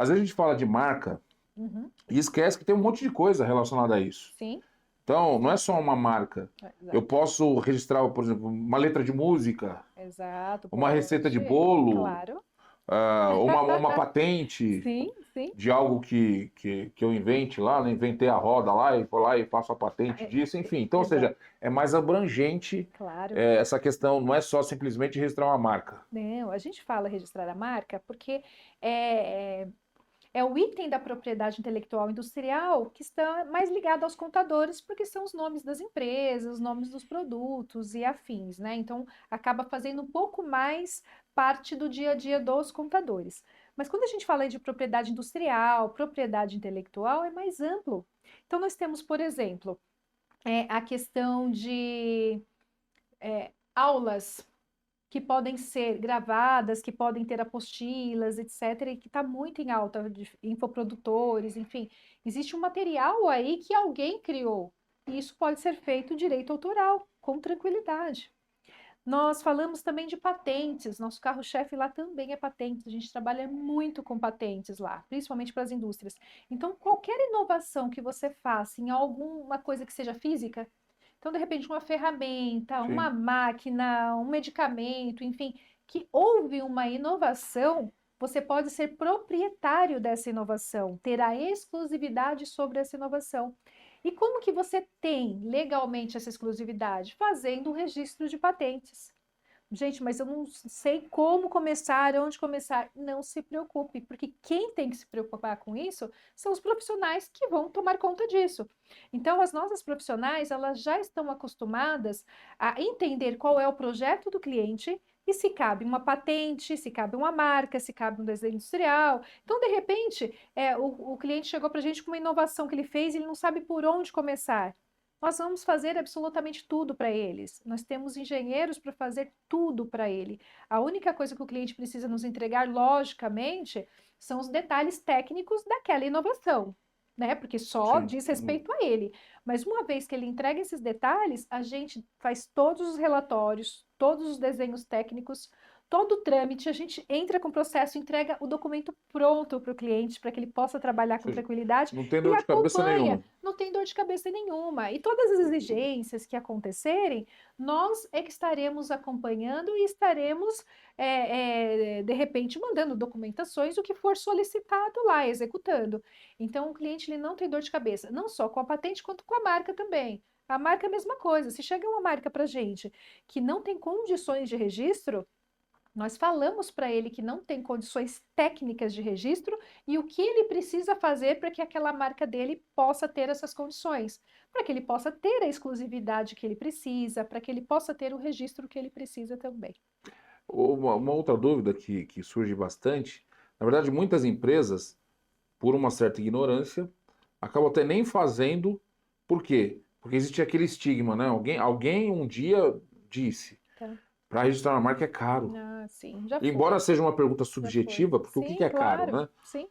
às vezes a gente fala de marca Uhum. e esquece que tem um monte de coisa relacionada a isso. Sim, Então, não é só uma marca. Eu exato. posso registrar, por exemplo, uma letra de música, Exato, uma receita de pode. bolo, Claro. uma patente Sim, sim. de algo que eu invente lá, né? Inventei a roda lá e vou lá e faço a patente É, disso, enfim. Então, ou exato. seja, é mais abrangente Claro. essa questão, não é só simplesmente registrar uma marca. Não, a gente fala registrar a marca porque é, é, é o item da propriedade intelectual industrial que está mais ligado aos contadores, porque são os nomes das empresas, os nomes dos produtos e afins, né? Então, acaba fazendo um pouco mais parte do dia a dia dos contadores. Mas quando a gente fala aí de propriedade industrial, propriedade intelectual, é mais amplo. Então, nós temos, por exemplo, a questão de aulas que podem ser gravadas, que podem ter apostilas, etc., e que está muito em alta, de infoprodutores, enfim. Existe um material aí que alguém criou, e isso pode ser feito direito autoral, com tranquilidade. Nós falamos também de patentes, nosso carro-chefe lá também é patentes, a gente trabalha muito com patentes lá, principalmente para as indústrias. Então, qualquer inovação que você faça em alguma coisa que seja física, então, de repente, uma ferramenta, uma Sim. máquina, um medicamento, enfim, que houve uma inovação, você pode ser proprietário dessa inovação, ter a exclusividade sobre essa inovação. E como que você tem legalmente essa exclusividade? Fazendo um registro de patentes. Gente, mas eu não sei como começar, onde começar. Não se preocupe, porque quem tem que se preocupar com isso são os profissionais que vão tomar conta disso. Então, as nossas profissionais, elas já estão acostumadas a entender qual é o projeto do cliente e se cabe uma patente, se cabe uma marca, se cabe um desenho industrial. Então, de repente, o cliente chegou para a gente com uma inovação que ele fez e ele não sabe por onde começar. Nós vamos fazer absolutamente tudo para eles. Nós temos engenheiros para fazer tudo para ele. A única coisa que o cliente precisa nos entregar, logicamente, são os detalhes técnicos daquela inovação, né? Porque só Sim. diz respeito a ele. Mas uma vez que ele entrega esses detalhes, a gente faz todos os relatórios, todos os desenhos técnicos, todo o trâmite, a gente entra com o processo, entrega o documento pronto para o cliente, para que ele possa trabalhar Ou com seja, tranquilidade não tem e dor de cabeça acompanha, nenhuma. não tem dor de cabeça nenhuma. E todas as exigências que acontecerem, nós é que estaremos acompanhando e estaremos, de repente, mandando documentações, o que for solicitado lá, executando. Então, o cliente ele não tem dor de cabeça, não só com a patente, quanto com a marca também. A marca é a mesma coisa. Se chega uma marca para gente que não tem condições de registro, nós falamos para ele que não tem condições técnicas de registro e o que ele precisa fazer para que aquela marca dele possa ter essas condições, para que ele possa ter a exclusividade que ele precisa, para que ele possa ter o registro que ele precisa também. Uma outra dúvida que surge bastante, na verdade, muitas empresas, por uma certa ignorância, acabam até nem fazendo. Por quê? Porque existe aquele estigma, né? Alguém um dia disse, Tá? para registrar uma marca é caro. Ah, sim, já Embora foi, seja uma pergunta já foi. subjetiva, porque o que Sim, é caro, claro, né? sim,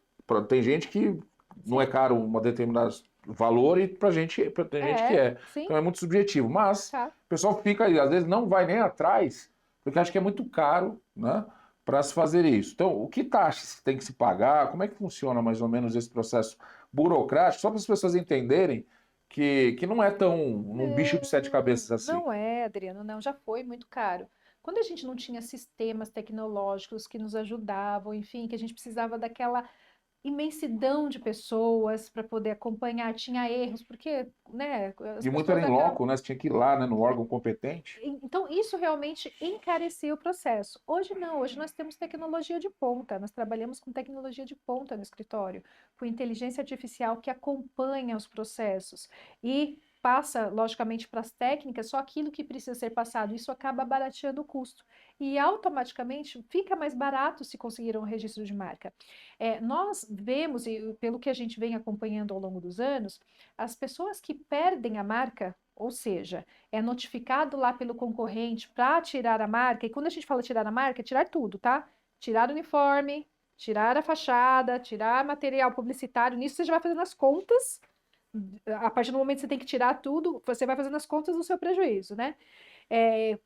Tem gente que não é sim, caro um determinado valor e tem gente que é. sim, Então é muito subjetivo. Mas tá. o pessoal fica aí, às vezes não vai nem atrás, porque acha que é muito caro, né? Para se fazer isso. Então, o que taxas tem que se pagar? Como é que funciona mais ou menos esse processo burocrático? Só para as pessoas entenderem que não é tão um bicho de sete Não, cabeças assim. não é, Adriano, não, já foi muito caro. Quando a gente não tinha sistemas tecnológicos que nos ajudavam, enfim, que a gente precisava daquela imensidão de pessoas para poder acompanhar, tinha erros, porque, né, as E muito era pessoas em acabam. loco, né? Você tinha que ir lá, né, no órgão competente. Então, isso realmente encarecia o processo. Hoje não, hoje nós temos tecnologia de ponta, nós trabalhamos com tecnologia de ponta no escritório, com inteligência artificial que acompanha os processos e passa, logicamente, para as técnicas só aquilo que precisa ser passado. Isso acaba barateando o custo. E automaticamente fica mais barato se conseguir um registro de marca. Nós vemos, e pelo que a gente vem acompanhando ao longo dos anos, as pessoas que perdem a marca, ou seja, é notificado lá pelo concorrente para tirar a marca, e quando a gente fala tirar a marca, é tirar tudo, tá? Tirar o uniforme, tirar a fachada, tirar material publicitário, nisso você já vai fazendo as contas, a partir do momento que você tem que tirar tudo, você vai fazendo as contas do seu prejuízo, né? É,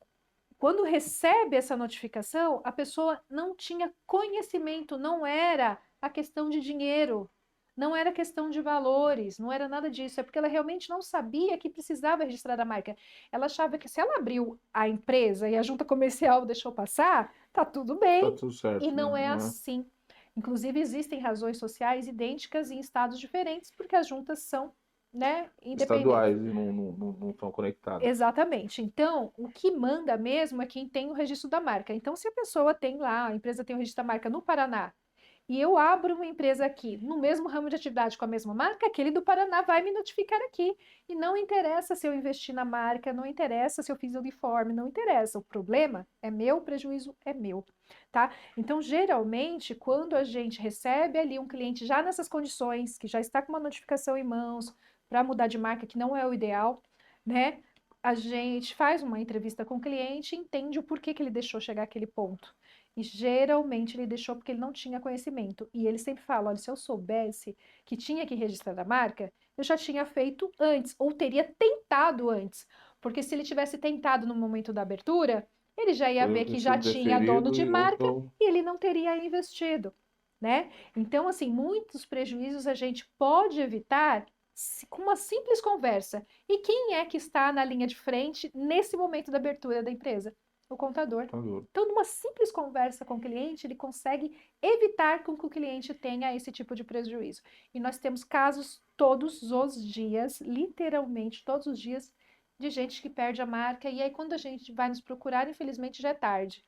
quando recebe essa notificação, a pessoa não tinha conhecimento, não era a questão de dinheiro, não era questão de valores, não era nada disso, é porque ela realmente não sabia que precisava registrar a marca. Ela achava que se ela abriu a empresa e a junta comercial deixou passar, tá tudo Tá bem. tudo E certo, né? não é Não é? assim. Inclusive, existem razões sociais idênticas em estados diferentes, porque as juntas são, né, independentes. Estaduais e não estão conectadas. Exatamente. Então, o que manda mesmo é quem tem o registro da marca. Então, se a pessoa tem lá, a empresa tem o registro da marca no Paraná, e eu abro uma empresa aqui, no mesmo ramo de atividade com a mesma marca, aquele do Paraná vai me notificar aqui. E não interessa se eu investi na marca, não interessa se eu fiz uniforme, não interessa. O problema é meu, o prejuízo é meu, tá? Então, geralmente, quando a gente recebe ali um cliente já nessas condições, que já está com uma notificação em mãos, para mudar de marca, que não é o ideal, né? A gente faz uma entrevista com o cliente e entende o porquê que ele deixou chegar àquele ponto. E geralmente ele deixou porque ele não tinha conhecimento. E ele sempre fala: olha, se eu soubesse que tinha que registrar a marca, eu já tinha feito antes, ou teria tentado antes. Porque se ele tivesse tentado no momento da abertura, ele já ia ver Poderia ter que já sido tinha dono deferido de ou marca então. e ele não teria investido, né? Então, assim, muitos prejuízos a gente pode evitar com uma simples conversa. E quem é que está na linha de frente nesse momento da abertura da empresa? O contador. Tá duro. Então, numa simples conversa com o cliente, ele consegue evitar com que o cliente tenha esse tipo de prejuízo. E nós temos casos todos os dias, literalmente todos os dias, de gente que perde a marca. E aí, quando a gente vai nos procurar, infelizmente já é tarde.